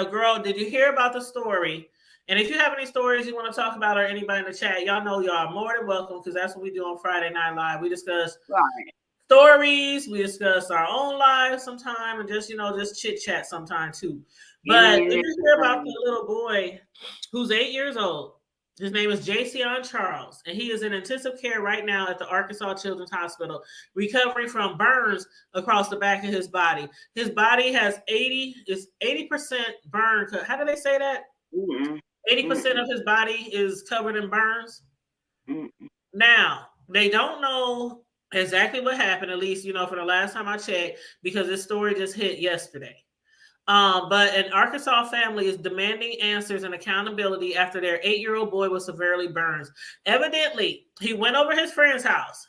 Girl, did you hear about the story? And if you have any stories you want to talk about or anybody in the chat, y'all know y'all are more than welcome because that's what we do on Friday Night Live. We discuss Right. stories, we discuss our own lives sometime, and just, just chit chat sometime too. But Any did and you hear about the everything. little boy who's 8 years old? His name is Jason Charles, and he is in intensive care right now at the Arkansas Children's Hospital, recovering from burns across the back of his body. His body has 80% burn. How do they say that? Mm-mm. 80% Mm-mm. of his body is covered in burns. Mm-mm. Now, they don't know exactly what happened, at least, for the last time I checked, because this story just hit yesterday. But an Arkansas family is demanding answers and accountability after their 8-year-old boy was severely burned. Evidently, he went over his friend's house,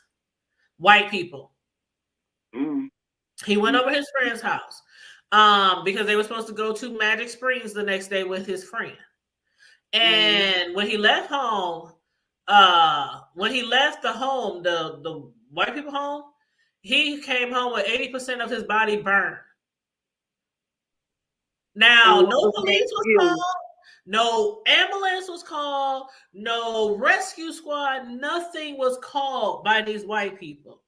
white people. Mm. He went over his friend's house because they were supposed to go to Magic Springs the next day with his friend. And when he left home, when he left the home, the white people home, he came home with 80% of his body burned. And Now, what no was the police was excuse? called, no ambulance was called, no rescue squad, nothing was called by these white people.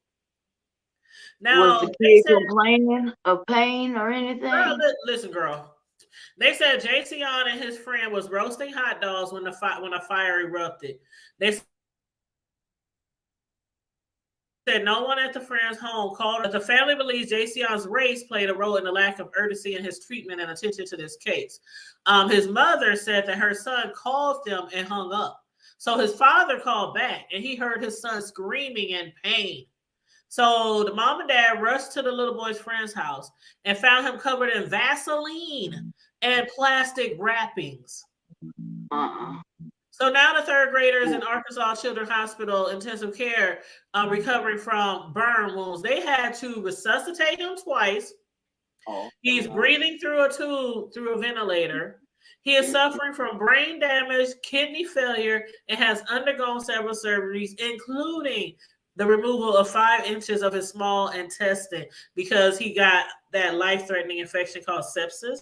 Was Now, the they kid said, complaining of pain or girl, anything? listen, girl. They said JC and his friend was roasting hot dogs when a fire erupted. They said no one at the friend's home called, but the family believes JC's race played a role in the lack of urgency in his treatment and attention to this case. His mother said that her son called them and hung up. So his father called back and he heard his son screaming in pain. So the mom and dad rushed to the little boy's friend's house and found him covered in Vaseline and plastic wrappings. Uh-uh. So now the third grader is in Arkansas Children's Hospital intensive care, recovering from burn wounds. They had to resuscitate him twice. Oh, He's God. breathing through a tube through a ventilator. He is suffering from brain damage, kidney failure, and has undergone several surgeries, including the removal of 5 inches of his small intestine because he got that life-threatening infection called sepsis.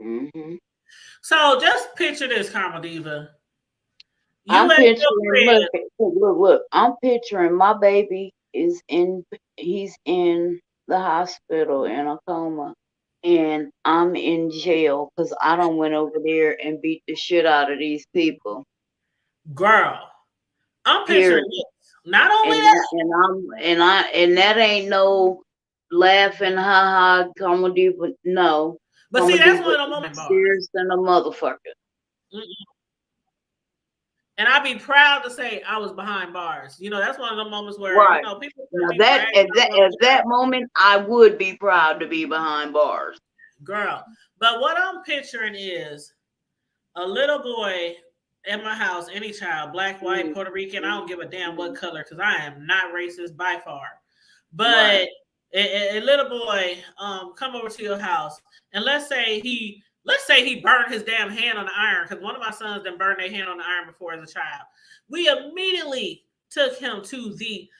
Mm-hmm. So just picture this, Karma Diva. You I'm at your picturing, crib. look. I'm picturing my baby he's in the hospital in a coma, and I'm in jail because I don't went over there and beat the shit out of these people. Girl, I'm picturing Period. this. Not only And that, and that ain't no laughing, ha ha, comedy, but no but see, comedy, that's but one of the moment bars. serious than a motherfucker. Mm-mm. And I'd be proud to say I was behind bars. That's one of the moments where, Right. people Now shouldn't be that bragging about going at to that jail. moment, I would be proud to be behind bars. Girl. But what I'm picturing is a little boy in my house, any child, black, white, Mm, Puerto Rican, I mm, don't give a damn what mm. color, because I am not racist by far. Right. But a little boy come over to your house, and let's say he burned his damn hand on the iron, because one of my sons done burned their hand on the iron before as a child. We immediately took him to the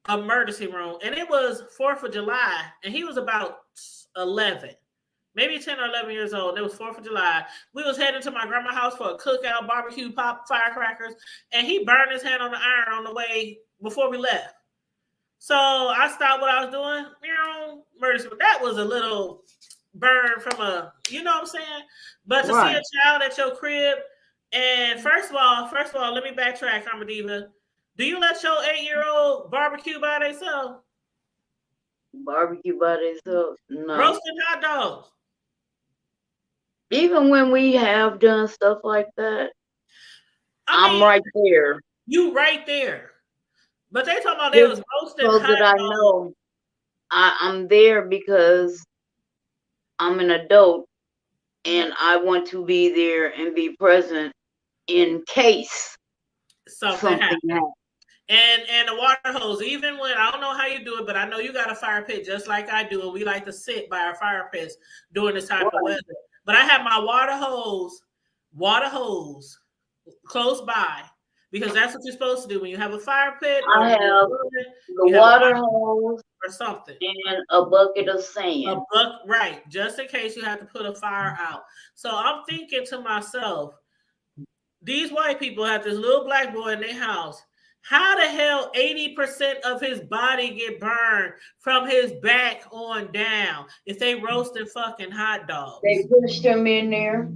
emergency room, and it was 4th of July, and he was about 11, maybe 10 or 11 years old. And it was 4th of July. We was heading to my grandma's house for a cookout, barbecue, pop, firecrackers, and he burned his hand on the iron on the way before we left. So I stopped what I was doing. Emergency. That was a little burn from you know what I'm saying? But to see Right. a child at your crib, and first of all, let me backtrack, Diva. Do you let your 8-year-old barbecue by themselves? Barbecue by themselves? No. Roasting hot dogs. Even when we have done stuff like that, I I'm mean, right there. you right there. But they talking about they Just was roasting so hot that I dogs. know I'm there because I'm an adult and I want to be there and be present in case Something something happened. happens. And the water hose, even when I don't know how you do it, but I know you got a fire pit just like I do, and we like to sit by our fire pits during this type of Right. weather. But I have my water hose close by because that's what you're supposed to do when you have a fire pit I or have the you have a water fire hose or something. and a bucket of A sand. buck, right? Just in case you have to put a fire out. So I'm thinking to myself, these white people have this little black boy in their house. How the hell 80% of his body get burned from his back on down if they roasting fucking hot They dogs? pushed him in there.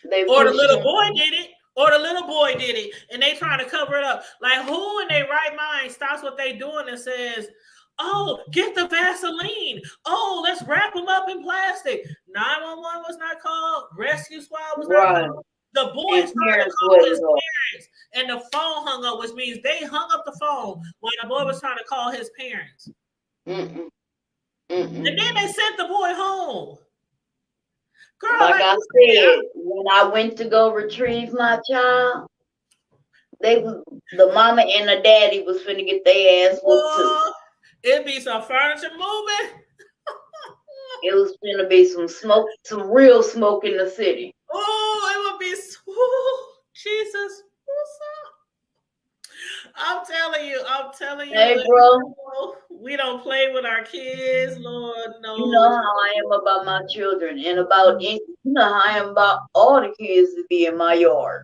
They Or the pushed little him. boy did it. Or the little boy did it. And they trying to cover it up. Like, who in their right mind stops what they doing and says, oh, get the Vaseline. Oh, let's wrap them up in plastic. 911 was not called. Rescue squad was not Right. called. The boy And started to parents call his wasn't up. parents. And the phone hung up, which means they hung up the phone when the boy was trying to call his parents. Mm-mm. And then Mm-mm. they sent the boy home. Girl, Like like I you said, when I went to go retrieve my child, the mama and the daddy was finna get their ass whooped too. It'd be some furniture moving. It was finna be some smoke, some real smoke in the city. Oh, it would be Jesus. I'm telling Hey, you, bro, we don't play with our kids, Lord you know knows. how I am about my children and about you know how I am about all the kids that be in my yard.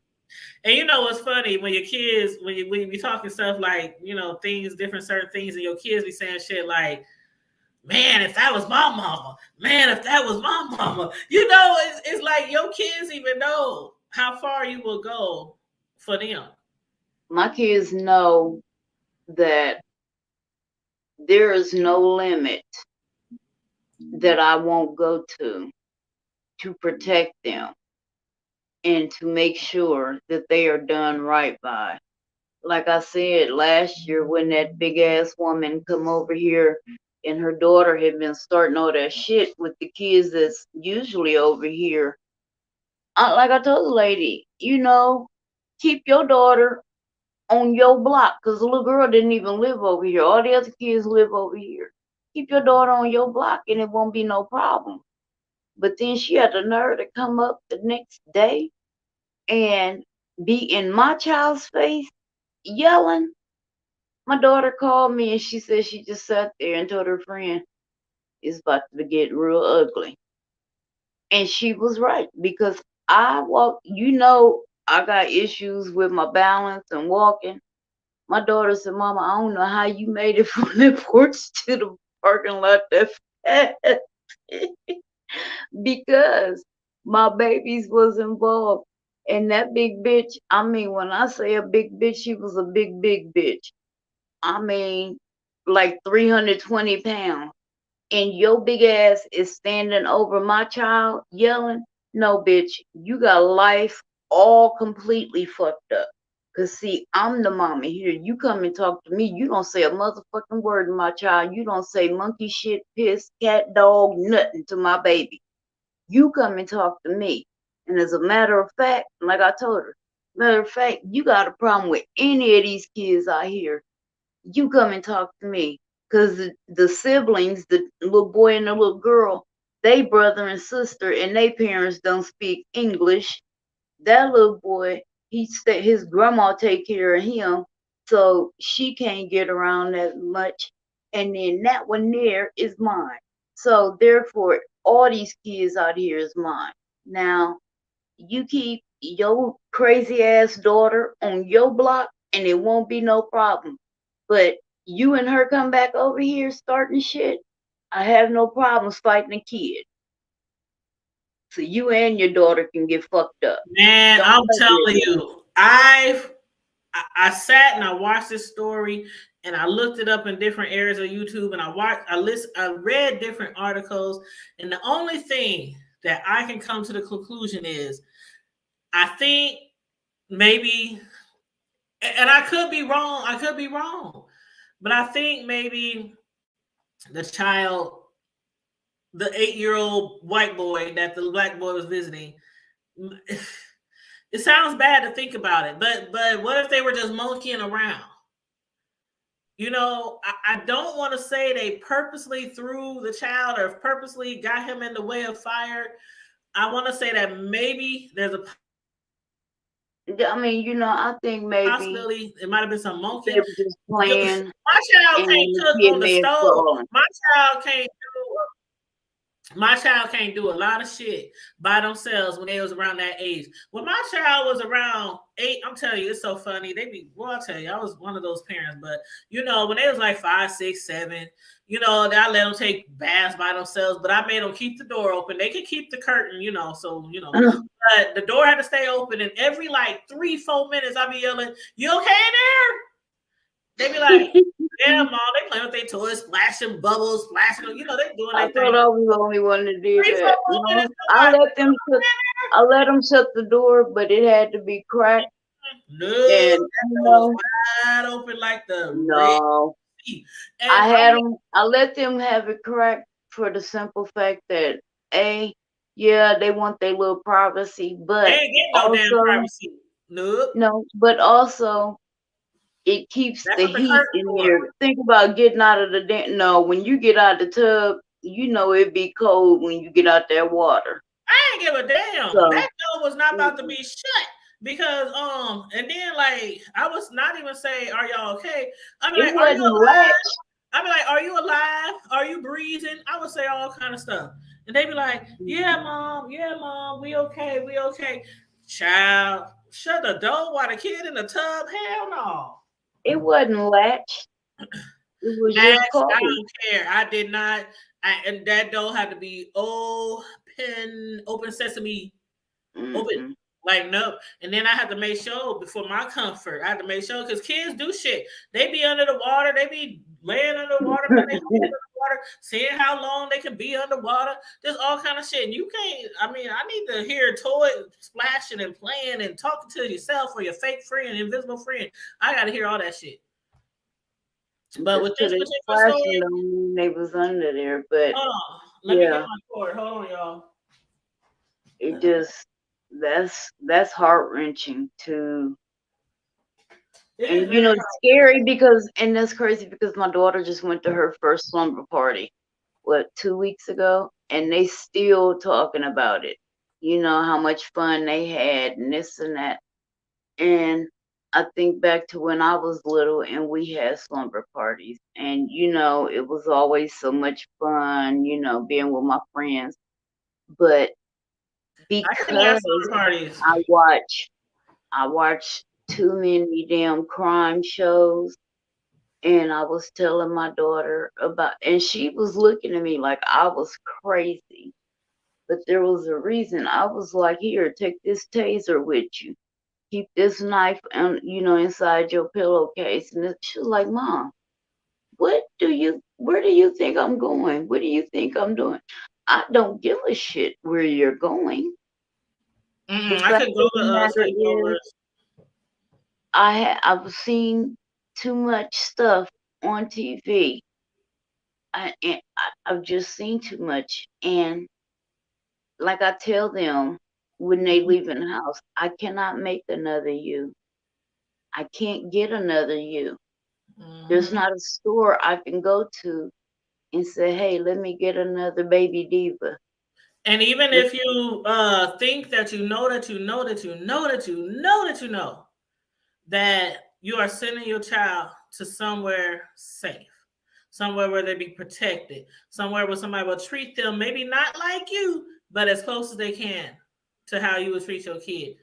And you know what's funny when your kids, when you be talking stuff like, things, different certain things, and your kids be saying shit like, man, if that was my mama, man, if that was my mama, it's like your kids even know how far you will go for them. My kids know that there is no limit that I won't go to protect them and to make sure that they are done right by. Like I said last year when that big ass woman come over here and her daughter had been starting all that shit with the kids that's usually over here. Like I told the lady, keep your daughter on your block because the little girl didn't even live over here. All the other kids live over here. Keep your daughter on your block and it won't be no problem. But then she had the nerve to come up the next day and be in my child's face yelling. My daughter called me and she said she just sat there and told her friend it's about to get real ugly. And she was right because I walk, I got issues with my balance and walking. My daughter said, Mama, I don't know how you made it from the porch to the parking lot that fast. Because my babies was involved. And that big bitch, I mean, when I say a big bitch, she was a big, big bitch. I mean, like 320 pounds. And your big ass is standing over my child yelling, no, bitch, you got life all completely fucked up. Cause see, I'm the mama here. You come and talk to me. You don't say a motherfucking word to my child. You don't say monkey shit, piss, cat, dog, nothing to my baby. You come and talk to me. And as a matter of fact, like I told her, matter of fact, you got a problem with any of these kids out here, you come and talk to me. Because the siblings, the little boy and the little girl, they brother and sister, and they parents don't speak English. That little boy, his grandma take care of him, so she can't get around that much. And then that one there is mine. So therefore, all these kids out here is mine. Now, you keep your crazy ass daughter on your block, and it won't be no problem. But you and her come back over here starting shit, I have no problems fighting a kid. So you and your daughter can get fucked up. Man, Don't I'm play telling with me. you, I sat and I watched this story and I looked it up in different areas of YouTube and I read different articles, and the only thing that I can come to the conclusion is I think maybe, and I could be wrong, but I think maybe the child, the 8-year-old white boy that the black boy was visiting, it sounds bad to think about it, but what if they were just monkeying around? I don't want to say they purposely threw the child or purposely got him in the way of fire. I want to say that maybe there's a I mean, I think maybe Possibility, it might have been some they monkey. were just My playing, child and can't the cook kid on the may have stove. fallen. My child can't do my child can't do a lot of shit by themselves when they was around that age. When my child was around 8, I'm telling you, it's so funny. They be, well, I'll tell you, I was one of those parents, but when they was like 5, 6, 7, I let them take baths by themselves, but I made them keep the door open. They could keep the curtain, but the door had to stay open, and every like 3, 4 minutes, I'd be yelling, "You okay in there?" They be like, "Yeah, mom." They playing with their toys, splashing bubbles, splashing. They doing I their thought thing. I was the only one that did 3, 4 that. more minutes. No, Nobody. I let them shut the door, but it had to be cracked. No, And that door was wide open like the Red no, Sea. And I mean, I let them have it cracked for the simple fact that yeah, they want their little privacy, they but ain't getting no damn also privacy. Nope. no, but also it keeps That's the what the heat curtains in for. there. Think about getting out of the no, when you get out the tub, it be cold when you get out that water. I ain't give a damn. So That door was not about to mm-mm. be shut because and then like I was not even saying, "Are y'all okay?" I mean, It like, "Are you wasn't alive?" latched. I be like, "Are you alive? Are you breathing?" I would say all kind of stuff, and they be like, "Yeah, mom. Yeah, mom. We okay. We okay." Child, shut the door while the kid in the tub. Hell no. It wasn't latched. It was just Max, I cold. don't care. I did not. And that door had to be open sesame, open. Mm-mm. Like no, and then I had to make sure before my comfort. I had to make sure because kids do shit. They be under the water. They be laying under the water, putting their hands under the water, seeing how long they can be underwater. There's all kind of shit. And you can't. I mean, I need to hear toy splashing and playing and talking to yourself or your fake friend, invisible friend. I got to hear all that shit. But with Just to this the particular splashing story, don't mean they was under there, but hold on. Let me get yeah, my cord. Hold on, y'all. it just that's heart wrenching to, It is and very it's scary because, and that's crazy because my daughter just went to her first slumber party, what, 2 weeks ago, and they still talking about it. How much fun they had and this and that. And I think back to when I was little and we had slumber parties, and it was always so much fun, being with my friends. But I can have because slumber parties. I watch I watch too many damn crime shows, and I was telling my daughter about, and she was looking at me like I was crazy. But there was a reason. I was like, "Here, take this taser with you. Keep this knife, inside your pillowcase." And she was like, "Mom, where do you think I'm going? What do you think I'm doing?" I don't give a shit where you're going. The I fact could go of the to matter is, sleepovers. I've seen too much stuff on TV. I've just seen too much, and like I tell them when they leave in the house, I cannot make another you. I can't get another you. There's Mm-hmm. not a store I can go to and say, "Hey, let me get another baby diva." And even Let- if you think that you know that you know that you know that you know that you know that you are sending your child to somewhere safe, somewhere where they be protected, somewhere where somebody will treat them maybe not like you, but as close as they can to how you would treat your kid.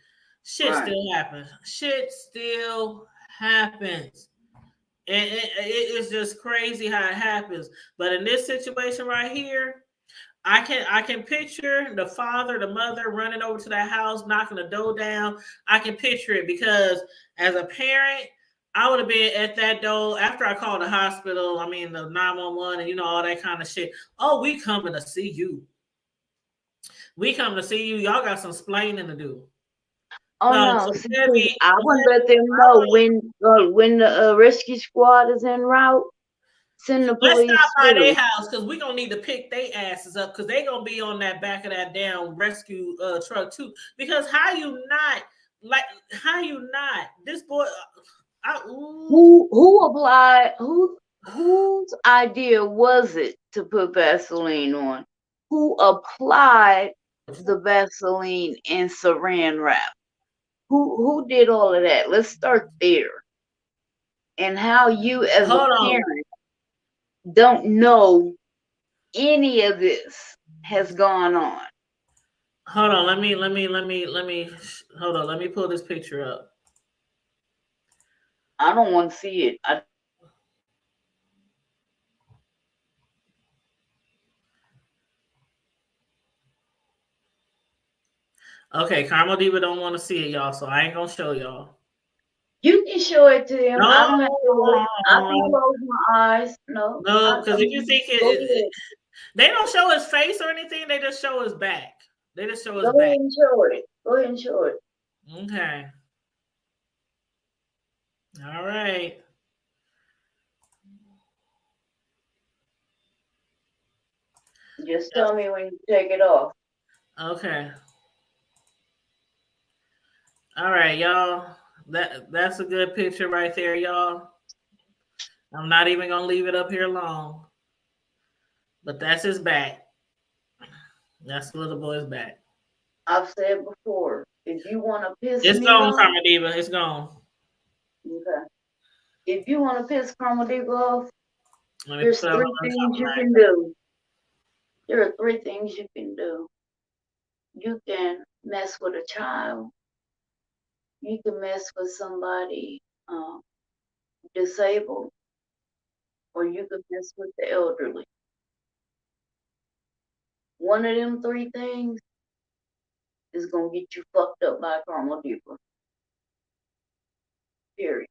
Shit right. still happens. Shit still happens. And it's just crazy how it happens. But in this situation right here, I can picture the father, the mother running over to that house, knocking the door down. I can picture it because as a parent, I would have been at that door after I called the hospital. I mean the 911 and all that kind of shit. Oh, we coming to see you. We come to see you. Y'all got some splaining to do. Oh no, So see, 'cause heavy, I wouldn't let heavy. them know when the rescue squad is en route. Send the Let's stop police by their too. house because we're gonna need to pick their asses up because they gonna be on that back of that damn rescue truck too. Because how you not this boy Who applied? Whose idea was it to put Vaseline on? Who applied the Vaseline in Saran wrap? Who did all of that? Let's start there. And how you as a Hold on. parent don't know any of this has gone on. Hold on. Let me hold on. Let me pull this picture up. I don't want to see it. Okay, Carmel Diva don't want to see it, y'all, so I ain't gonna show y'all. You can show it to him. I don't have to look. I can No, close my eyes. No. because if you think Go ahead. they don't show his face or anything, they just show his back. They just show his Go back. ahead and show it. Go ahead and show it. Okay. All right. Just tell me when you take it off. Okay. All right, y'all. That's a good picture right there, y'all. I'm not even gonna leave it up here long. But that's his back. That's the little boy's back. I've said before, if you want to piss It's me gone, off, Karma Diva. It's gone. okay. If you want to piss Carmel Diva off, Let me there's put it three on things top you right. can do. There are three things you can do. You can mess with a child. You can mess with somebody disabled, or you can mess with the elderly. One of them three things is gonna get you fucked up by Carmel Diva. Period.